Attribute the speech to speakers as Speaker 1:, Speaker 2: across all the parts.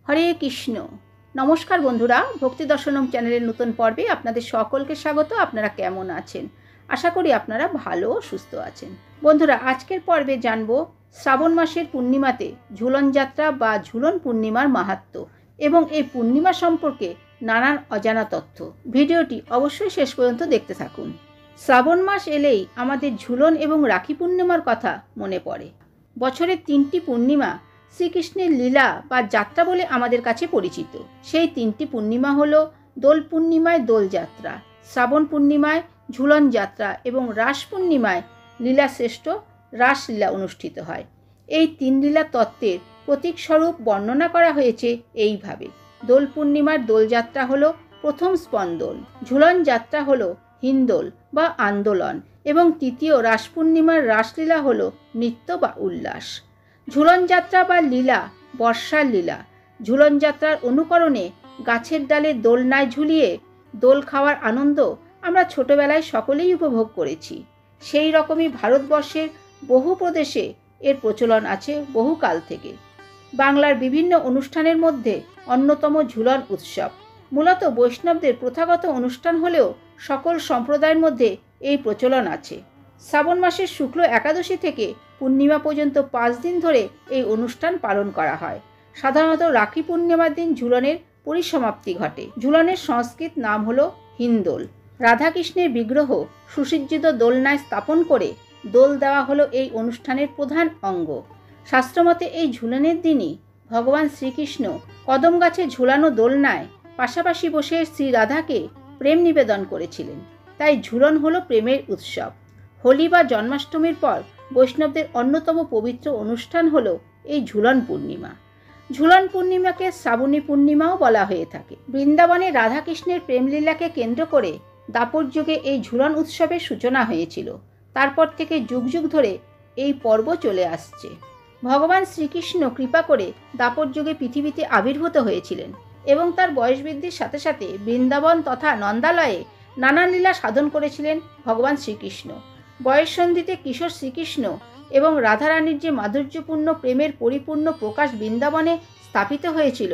Speaker 1: হরে কৃষ্ণ। নমস্কার বন্ধুরা, ভক্তি দর্শনম চ্যানেলের নতুন পর্বে আপনাদের সকলকে স্বাগত। আপনারা কেমন আছেন? আশা করি আপনারা ভালো ও সুস্থ আছেন। বন্ধুরা, আজকের পর্বে জানব শ্রাবণ মাসের পূর্ণিমাতে ঝুলন যাত্রা বা ঝুলন পূর্ণিমার মাহাত্ম্য এবং এই পূর্ণিমা সম্পর্কে নানান অজানা তথ্য। ভিডিওটি অবশ্যই শেষ পর্যন্ত দেখতে থাকুন। শ্রাবণ মাস এলেই আমাদের ঝুলন এবং রাখি পূর্ণিমার কথা মনে পড়ে। বছরের 3টি পূর্ণিমা শ্রীকৃষ্ণের লীলা বা যাত্রা বলে আমাদের কাছে পরিচিত। সেই 3টি পূর্ণিমা হলো দোল পূর্ণিমায় দোলযাত্রা, শ্রাবণ পূর্ণিমায় ঝুলন যাত্রা এবং রাস পূর্ণিমায় লীলাশ্রেষ্ঠ রাসলীলা অনুষ্ঠিত হয়। এই 3 লীলা তত্ত্বের প্রতীকস্বরূপ বর্ণনা করা হয়েছে এইভাবে। দোল পূর্ণিমার দোলযাত্রা হলো প্রথম স্পন্দন, ঝুলন যাত্রা হলো হিন্দোল বা আন্দোলন এবং তৃতীয় রাস পূর্ণিমার রাসলীলা হলো নৃত্য বা উল্লাস। ঝুলন যাত্রা বা লীলা বর্ষার লীলা। ঝুলন যাত্রার অনুকরণে গাছের ডালে দোলনায় ঝুলিয়ে দোল খাওয়ার আনন্দ আমরা ছোটবেলায় সকলেই উপভোগ করেছি। সেই রকমই ভারতবর্ষের বহু প্রদেশে এর প্রচলন আছে বহুকাল থেকে। বাংলার বিভিন্ন অনুষ্ঠানের মধ্যে অন্যতম ঝুলন উৎসব। মূলত বৈষ্ণবদের প্রথাগত অনুষ্ঠান হলেও সকল সম্প্রদায়ের মধ্যে এই প্রচলন আছে। শ্রাবণ মাসের শুক্ল একাদশী থেকে পূর্ণিমা পর্যন্ত 5 দিন ধরে এই অনুষ্ঠান পালন করা হয়। সাধারণত রাখি পূর্ণিমার দিন ঝুলনের পরিসমাপ্তি ঘটে। ঝুলনের সংস্কৃত নাম হলো হিন্দোল। রাধাকৃষ্ণের বিগ্রহ সুসজ্জিত দোলনায় স্থাপন করে দোল দেওয়া হলো এই অনুষ্ঠানের প্রধান অঙ্গ। শাস্ত্রমতে এই ঝুলনের দিনই ভগবান শ্রীকৃষ্ণ কদম গাছে ঝুলানো দোলনায় পাশাপাশি বসে শ্রী রাধাকে প্রেম নিবেদন করেছিলেন। তাই ঝুলন হলো প্রেমের উৎসব। হোলি বা জন্মাষ্টমীর পর বৈষ্ণবদের অন্যতম পবিত্র অনুষ্ঠান হলো এই ঝুলন পূর্ণিমা। ঝুলন পূর্ণিমাকে শ্রাবণী পূর্ণিমাও বলা হয়ে থাকে। বৃন্দাবনে রাধাকৃষ্ণের প্রেমলীলাকে কেন্দ্র করে দাপর যুগে এই ঝুলন উৎসবের সূচনা হয়েছিল। তারপর থেকে যুগ যুগ ধরে এই পর্ব চলে আসছে। ভগবান শ্রীকৃষ্ণ কৃপা করে দাপর যুগে পৃথিবীতে আবির্ভূত হয়েছিলেন এবং তার বয়স বৃদ্ধির সাথে সাথে বৃন্দাবন তথা নন্দালয়ে নানা লীলা সাধন করেছিলেন ভগবান শ্রীকৃষ্ণ। বয়ঃসন্ধিতে কিশোর শ্রীকৃষ্ণ এবং রাধারানীর যে মাধুর্যপূর্ণ প্রেমের পরিপূর্ণ প্রকাশ বৃন্দাবনে স্থাপিত হয়েছিল,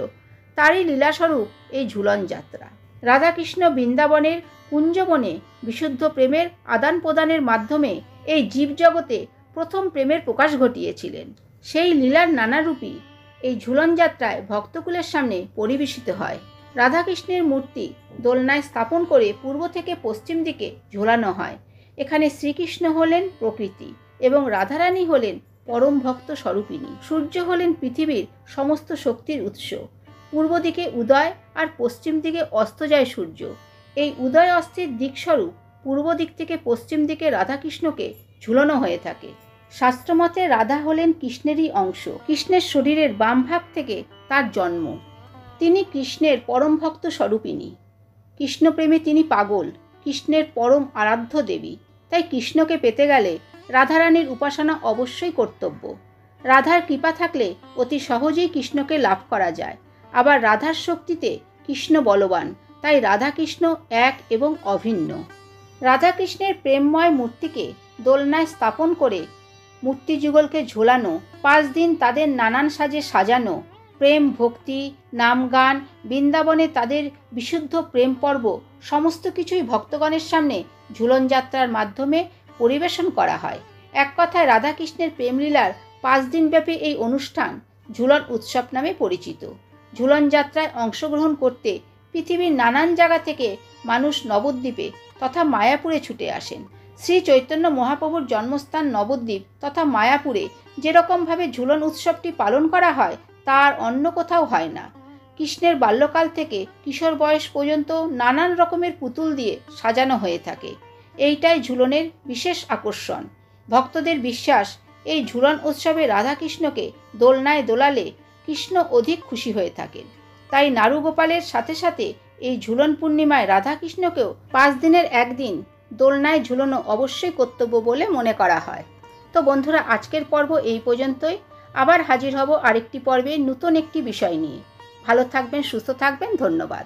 Speaker 1: তারই লীলাস্বরূপ এই ঝুলন যাত্রা। রাধাকৃষ্ণ বৃন্দাবনের কুঞ্জবনে বিশুদ্ধ প্রেমের আদান প্রদানের মাধ্যমে এই জীবজগতে প্রথম প্রেমের প্রকাশ ঘটিয়েছিলেন। সেই লীলার নানা রূপই এই ঝুলন যাত্রায় ভক্তকুলের সামনে পরিবেশিত হয়। রাধাকৃষ্ণের মূর্তি দোলনায় স্থাপন করে পূর্ব থেকে পশ্চিম দিকে ঝোলানো হয়। এখানে শ্রীকৃষ্ণ হলেন প্রকৃতি এবং রাধারানী হলেন পরম ভক্ত স্বরূপিণী। সূর্য হলেন পৃথিবীর সমস্ত শক্তির উৎস। পূর্ব দিকে উদয় আর পশ্চিম দিকে অস্ত যায় সূর্য। এই উদয় অস্তের দিকস্বরূপ পূর্ব দিক থেকে পশ্চিম দিকে রাধাকৃষ্ণকে ঝুলানো হয়ে থাকে। শাস্ত্রমতে রাধা হলেন কৃষ্ণেরই অংশ। কৃষ্ণের শরীরের বাম ভাগ থেকে তার জন্ম। তিনি কৃষ্ণের পরম ভক্ত স্বরূপিণী। কৃষ্ণপ্রেমে তিনি পাগল, কৃষ্ণের পরম আরাধ্য দেবী। তাই কৃষ্ণকে পেতে গেলে রাধারানীর উপাসনা অবশ্যই কর্তব্য। রাধার কৃপা থাকলে অতি সহজেই কৃষ্ণকে লাভ করা যায়। আবার রাধার শক্তিতে কৃষ্ণ বলবান, তাই রাধাকৃষ্ণ এক এবং অভিন্ন। রাধাকৃষ্ণের প্রেমময় মূর্তিকে দোলনায় স্থাপন করে মূর্তি যুগলকে ঝোলানো, 5 দিন তাদের নানান সাজে সাজানো, প্রেম ভক্তি নাম গান, বৃন্দাবনে তাদের বিশুদ্ধ প্রেম পর্ব সমস্ত কিছুই ভক্তগণের সামনে ঝুলন যাত্রার মাধ্যমে পরিবেশন করা হয়। এক কথায় রাধাকৃষ্ণের প্রেমলীলার 5 দিনব্যাপী এই অনুষ্ঠান ঝুলন উৎসব নামে পরিচিত। ঝুলন যাত্রায় অংশগ্রহণ করতে পৃথিবীর নানান জায়গা থেকে মানুষ নবদ্বীপে তথা মায়াপুরে ছুটে আসেন। শ্রী চৈতন্য মহাপ্রভুর জন্মস্থান নবদ্বীপ তথা মায়াপুরে যেরকমভাবে ঝুলন উৎসবটি পালন করা হয় তার অন্য কোথাও হয় না। কৃষ্ণের বাল্যকাল থেকে কিশোর বয়স পর্যন্ত নানান রকমের পুতুল দিয়ে সাজানো হয়ে থাকে। এইটাই ঝুলনের বিশেষ আকর্ষণ। ভক্তদের বিশ্বাস এই ঝুলন উৎসবে রাধাকৃষ্ণকে দোলনায় দোলালে কৃষ্ণ অধিক খুশি হয়ে থাকেন। তাই নারুগোপালের সাথে সাথে এই ঝুলন পূর্ণিমায় রাধাকৃষ্ণকেও 5 দিনের একদিন দোলনায় ঝুলানো অবশ্যই কর্তব্য বলে মনে করা হয়। তো বন্ধুরা, আজকের পর্ব এই পর্যন্তই। আবার হাজির হব আরেকটি পর্বে নতুন একটি বিষয় নিয়ে। ভালো থাকবেন, সুস্থ থাকবেন। ধন্যবাদ।